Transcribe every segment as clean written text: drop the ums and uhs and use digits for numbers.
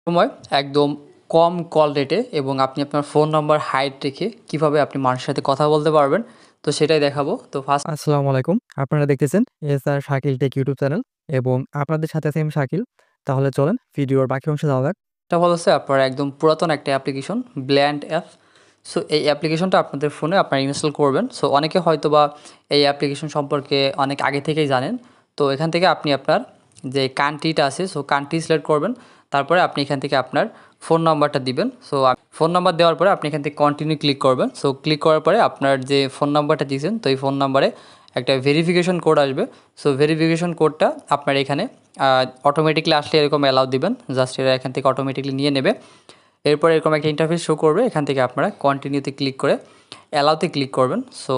সময় একদম কম কল রেটে এবং আপনি আপনার ফোন নাম্বার হাইড রেখে কিভাবে আপনি মানুষের সাথে কথা বলতে পারবেন, তো সেটাই দেখাবো। তো ফার্স্ট আসসালামু আলাইকুম। আপনারা দেখতেছেন SR Shakil take YouTube channel এবং আপনাদের সাথে আছি আমি শাকিল। তাহলে চলেন ভিডিওর বাকি অংশে যাওয়া যাক। এটা হচ্ছে আপনার একদম পুরাতন একটা অ্যাপ্লিকেশন, ব্ল্যান্ড অ্যাপ। সো এই অ্যাপ্লিকেশনটা আপনাদের ফোনে আপনারা ইনস্টল করবেন। সো অনেকে হয়তো বা এই অ্যাপ্লিকেশন সম্পর্কে অনেক আগে থেকেই জানেন। তো এখান থেকে আপনি আপনার যে কান্ট্রিটা আছে, সো কান্ট্রি সিলেক্ট করবেন। তারপরে আপনি এখান থেকে আপনার ফোন নাম্বারটা দিবেন। সো ফোন নাম্বার দেওয়ার পরে আপনি এখান থেকে কন্টিনিউ ক্লিক করবেন। সো ক্লিক করার পরে আপনার যে ফোন নাম্বারটা দিয়েছেন, তো এই ফোন নাম্বারে একটা ভেরিফিকেশন কোড আসবে। সো ভেরিফিকেশন কোডটা আপনার এখানে অটোমেটিকলি আসলে এরকম অ্যালাউ দিবেন, জাস্ট এরা এখান থেকে অটোমেটিকলি নিয়ে নেবে। এরপর এরকম একটা ইন্টারফেস শো করবে, এখান থেকে আপনারা কন্টিনিউতে ক্লিক করে অ্যালাউতে ক্লিক করবেন। সো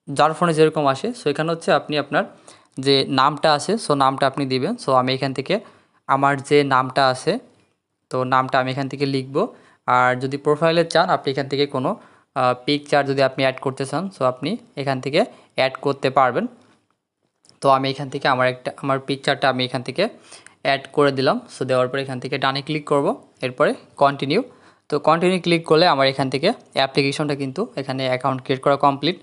যার ফোনে যেরকম আসে, সো এখানে হচ্ছে আপনি আপনার যে নামটা আছে, সো নামটা আপনি দিবেন। সো আমি এখান থেকে আমার যে নামটা আছে, তো নামটা আমি এখান থেকে লিখব। আর যদি প্রোফাইলে চান, আপনি এখান থেকে কোনো পিকচার যদি আপনি অ্যাড করতে চান, সো আপনি এখান থেকে অ্যাড করতে পারবেন। তো আমি এখান থেকে আমার পিকচারটা আমি এখান থেকে অ্যাড করে দিলাম। সো দেওয়ার পরে এখান থেকে ডানে ক্লিক করব, এরপরে কন্টিনিউ। তো কন্টিনিউ ক্লিক করলে আমার এখান থেকে অ্যাপ্লিকেশনটা কিন্তু এখানে অ্যাকাউন্ট ক্রিয়েট করা কমপ্লিট।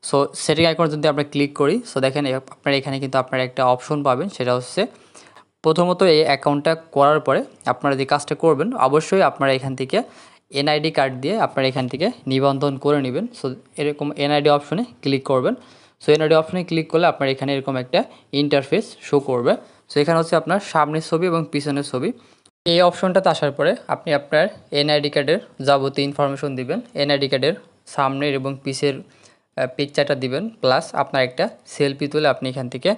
সো সেটিং আইকনে যদি আমরা ক্লিক করি, সো দেখেন আপনার এখানে কিন্তু আপনার একটা অপশন পাবেন, সেটা হচ্ছে প্রথমত এই অ্যাকাউন্টটা করার পরে আপনারা যে কাজটা করবেন, অবশ্যই আপনারা এখান থেকে এনআইডি কার্ড দিয়ে আপনারা এখান থেকে নিবন্ধন করে নেবেন। সো এরকম এনআইডি অপশনে ক্লিক করবেন। সো এনআইডি অপশনে ক্লিক করলে আপনার এখানে এরকম একটা ইন্টারফেস শো করবে। সো এখানে হচ্ছে আপনার সামনের ছবি এবং পিছনের ছবি। এই অপশনটাতে আসার পরে আপনি আপনার এনআইডি কার্ডের যাবতীয় ইনফরমেশন দিবেন। এনআইডি কার্ডের সামনের এবং পিছের পিকচারটা দিবেন, প্লাস আপনার একটা সেলফি তুলে আপনি এখান থেকে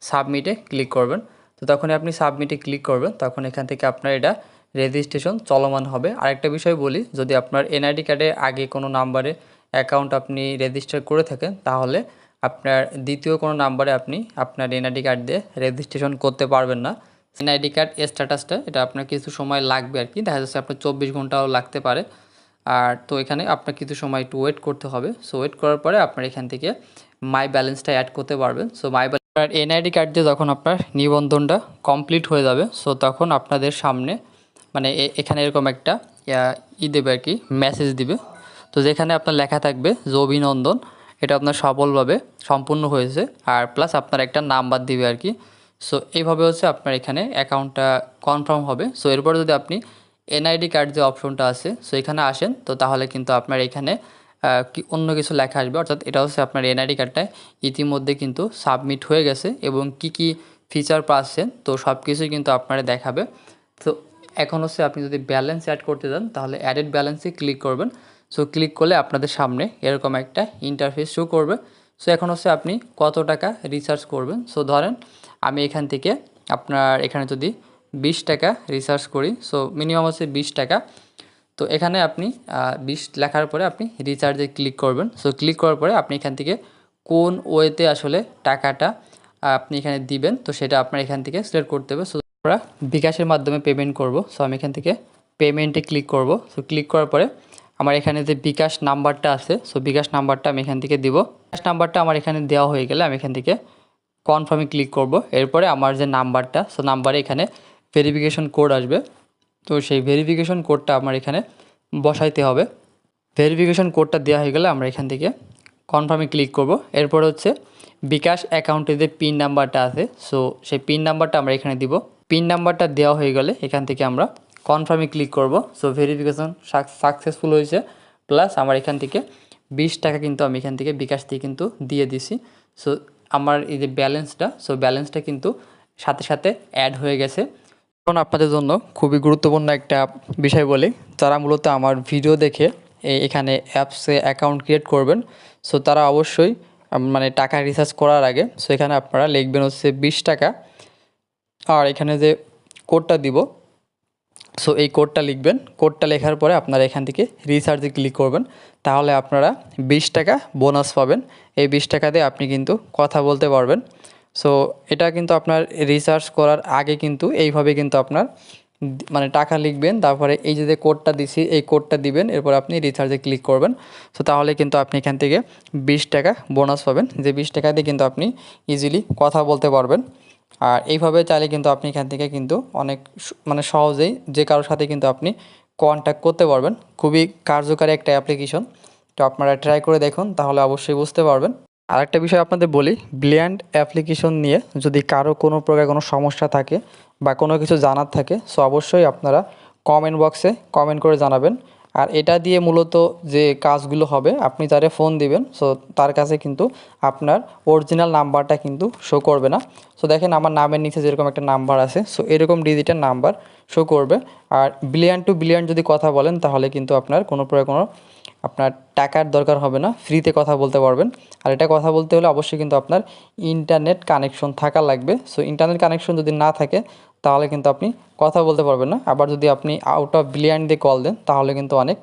সাবমিটে ক্লিক করবেন। তো তখনই আপনি সাবমিটে ক্লিক করবেন, তখন এখান থেকে আপনার এটা রেজিস্ট্রেশন চলমান হবে। আরেকটা বিষয় বলি, যদি আপনার এনআইডি কার্ডে আগে কোনো নাম্বারে অ্যাকাউন্ট আপনি রেজিস্টার করে থাকেন, তাহলে আপনার দ্বিতীয় কোনো নাম্বারে আপনি আপনার এনআইডি কার্ড দিয়ে রেজিস্ট্রেশন করতে পারবেন না। এনআইডি কার্ড স্ট্যাটাসটা এটা আপনার কিছু সময় লাগবে আর কি, দেখা যাচ্ছে আপনার 24 ঘন্টাও লাগতে পারে। আর তো এখানে আপনার কিছু সময় একটু ওয়েট করতে হবে। সো ওয়েট করার পরে আপনার এখান থেকে মাই ব্যালেন্সটা অ্যাড করতে পারবেন। So my balance NID card দিয়ে যখন আপনার নিবন্ধনটা কমপ্লিট হয়ে যাবে, সো তখন আপনাদের সামনে মানে এখানে এরকম একটা দেবে আর কি, মেসেজ দিবে। তো যেখানে আপনার লেখা থাকবে যে অভিনন্দন, এটা আপনার সফলভাবে সম্পূর্ণ হয়েছে, আর প্লাস আপনার একটা নাম্বার দিবে আর কি। সো এইভাবে হচ্ছে আপনার এখানে অ্যাকাউন্টটা কনফার্ম হবে। সো এরপরে যদি আপনি এনআইডি কার্ড যে অপশনটা আছে, সো এখানে আসেন, তো তাহলে কিন্তু আপনার এখানে কি অন্য কিছু লেখা আসবে, অর্থাৎ এটা হচ্ছে আপনার এনআইডি কার্ডটা ইতিমধ্যে কিন্তু সাবমিট হয়ে গেছে এবং কি ফিচার পাচ্ছেন, তো সব কিছুই কিন্তু আপনারা দেখাবে। তো এখন হচ্ছে আপনি যদি ব্যালেন্স অ্যাড করতে চান, তাহলে অ্যাডেড ব্যালেন্সে ক্লিক করবেন। সো ক্লিক করলে আপনাদের সামনে এরকম একটা ইন্টারফেস শো করবে। সো এখন হচ্ছে আপনি কত টাকা রিচার্জ করবেন। সো ধরেন আমি এখান থেকে আপনার এখানে যদি 20 টাকা রিচার্জ করি, সো মিনিমাম হচ্ছে 20 টাকা। তো এখানে আপনি 20 লেখার পরে আপনি রিচার্জে ক্লিক করবেন। সো ক্লিক করার পরে আপনি এখান থেকে কোন ওয়েতে আসলে টাকাটা আপনি এখানে দিবেন, তো সেটা আপনার এখান থেকে সিলেক্ট করতে হবে। সো আমরা বিকাশের মাধ্যমে পেমেন্ট করব। সো আমি এখান থেকে পেমেন্টে ক্লিক করব। সো ক্লিক করার পরে আমার এখানে যে বিকাশ নাম্বারটা আছে, সো বিকাশ নাম্বারটা আমি এখান থেকে দিব। বিকাশ নাম্বারটা আমার এখানে দেওয়া হয়ে গেলে আমি এখান থেকে কনফার্মে ক্লিক করব। এরপরে আমার যে নাম্বারটা, সো নাম্বারে এখানে ভেরিফিকেশন কোড আসবে। তো সেই ভেরিফিকেশন কোডটা আমার এখানে বসাইতে হবে। ভেরিফিকেশন কোডটা দেওয়া হয়ে গেলে আমরা এখান থেকে কনফার্মে ক্লিক করব। এরপর হচ্ছে বিকাশ অ্যাকাউন্টে যে পিন নাম্বারটা আছে, সো সেই পিন নাম্বারটা আমরা এখানে দিব। পিন নাম্বারটা দেওয়া হয়ে গেলে এখান থেকে আমরা কনফার্মে ক্লিক করব। সো ভেরিফিকেশন সাকসেসফুল হয়েছে, প্লাস আমার এখান থেকে 20 টাকা কিন্তু আমি এখান থেকে বিকাশ থেকে কিন্তু দিয়ে দিছি। সো আমার এই যে ব্যালেন্সটা, সো ব্যালেন্সটা কিন্তু সাথে সাথে অ্যাড হয়ে গেছে। এখন আপনাদের জন্য খুবই গুরুত্বপূর্ণ একটা বিষয় বলি, যারা মূলত আমার ভিডিও দেখে এখানে অ্যাপসে অ্যাকাউন্ট ক্রিয়েট করবেন, সো তারা অবশ্যই মানে টাকা রিচার্জ করার আগে, সো এখানে আপনারা লিখবেন হচ্ছে 20 টাকা, আর এখানে যে কোডটা দিব, সো এই কোডটা লিখবেন। কোডটা লেখার পরে আপনারা এখান থেকে রিচার্জে ক্লিক করবেন, তাহলে আপনারা 20 টাকা বোনাস পাবেন। এই 20 টাকা দিয়ে আপনি কিন্তু কথা বলতে পারবেন। সো এটা কিন্তু আপনার রিচার্জ করার আগে কিন্তু এইভাবে কিন্তু আপনার মানে টাকা লিখবেন, তারপরে এই যে কোডটা দিছি এই কোডটা দিবেন, এরপর আপনি রিচার্জে ক্লিক করবেন। সো তাহলে কিন্তু আপনি এখান থেকে 20 টাকা বোনাস পাবেন, যে 20 টাকা দিয়ে কিন্তু আপনি ইজিলি কথা বলতে পারবেন। আর এইভাবে চাইলে কিন্তু আপনি এখান থেকে কিন্তু অনেক মানে সহজেই যে কারোর সাথে কিন্তু আপনি কন্ট্যাক্ট করতে পারবেন। খুবই কার্যকারী একটা অ্যাপ্লিকেশন। তো আপনারা ট্রাই করে দেখুন, তাহলে অবশ্যই বুঝতে পারবেন। আরেকটা বিষয় আপনাদের বলি, ব্লিয়ান্ট অ্যাপ্লিকেশন নিয়ে যদি কারো কোনো প্রকার কোনো সমস্যা থাকে বা কোনো কিছু জানার থাকে, সো অবশ্যই আপনারা কমেন্ট বক্সে কমেন্ট করে জানাবেন। আর এটা দিয়ে মূলত যে কাজগুলো হবে, আপনি যারে ফোন দিবেন, সো তার কাছে কিন্তু আপনার অরিজিনাল নাম্বারটা কিন্তু শো করবে না। সো দেখেন আমার নামের নিচে যেরকম একটা নাম্বার আছে, সো এরকম ডিজিটের নাম্বার শো করবে। আর বিলিয়ন টু বিলিয়ন যদি কথা বলেন, তাহলে কিন্তু আপনার কোনো প্রকার কোনো আপনার টাকার দরকার হবে না, ফ্রিতে কথা বলতে পারবেন। আর এটা কথা বলতে হলে অবশ্যই কিন্তু আপনার ইন্টারনেট কানেকশন থাকা লাগবে। সো ইন্টারনেট কানেকশন যদি না থাকে, তাহলে কিন্তু আপনি কথা বলতে পারবেন না। আবার যদি আপনি আউট অফ বিলিয়ন দিয়ে কল দেন, তাহলে কিন্তু অনেক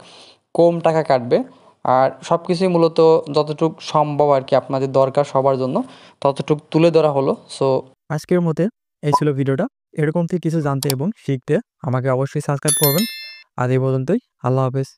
কম টাকা কাটবে। আর সব কিছুই মূলত যতটুকু সম্ভব আর কি আপনাদের দরকার সবার জন্য ততটুকু তুলে ধরা হলো। সো আজকের মতে এই ছিল ভিডিওটা। এরকম থেকে কিছু জানতে এবং শিখতে আমাকে অবশ্যই সাবস্ক্রাইব করবেন। আজ এই পর্যন্তই। আল্লাহ হাফেজ।